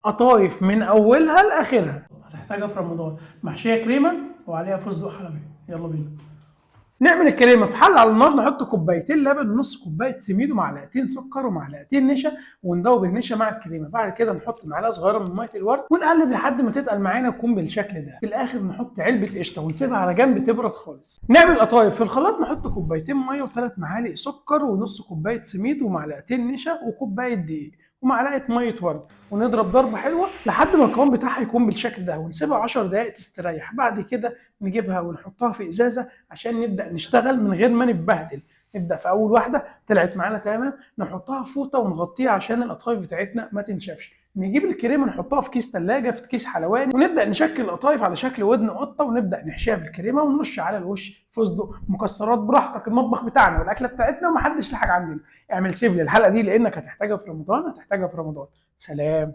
قطايف من اولها لاخرها. هتحتاجها في رمضان، محشيه كريمه وعليها فستق حلبي. يلا بينا. نعمل الكريمه في حله على النار، نحط كوبايتين لبن ونص كوبايه سميد ومعلقتين سكر ومعلقتين نشا، وندوب النشا مع الكريمه. بعد كده نحط معلقه صغيره من ميه الورد ونقلب لحد ما تتقل معانا تكون بالشكل ده. في الاخر نحط علبه قشطه ونسيبها على جنب تبرد خالص. نعمل قطايف في الخلاط، نحط كوبايتين ميه وثلاث معالق سكر ونص كوبايه سميد ومعلقتين نشا وكوبايه دقيق ومعلقه ميه ورد، ونضرب ضربه حلوه لحد ما القوام بتاعها يكون بالشكل ده، ونسيبها 10 دقائق تستريح. بعد كده نجيبها ونحطها في ازازه عشان نبدا نشتغل من غير ما نتبهدل. نبدا في اول واحده طلعت معانا تمام، نحطها في فوطه ونغطيها عشان القطايف بتاعتنا ما تنشفش. نجيب الكريمه نحطها في كيس ثلاجه، في كيس حلواني، ونبدا نشكل القطايف على شكل ودن قطه، ونبدا نحشيها بالكريمه ونرش على الوش فستق، مكسرات براحتك. المطبخ بتاعنا والاكله بتاعتنا ومحدش له حاجه عندنا. اعمل سيف للحلقه دي لانك هتحتاجها في رمضان، هتحتاجها في رمضان. سلام.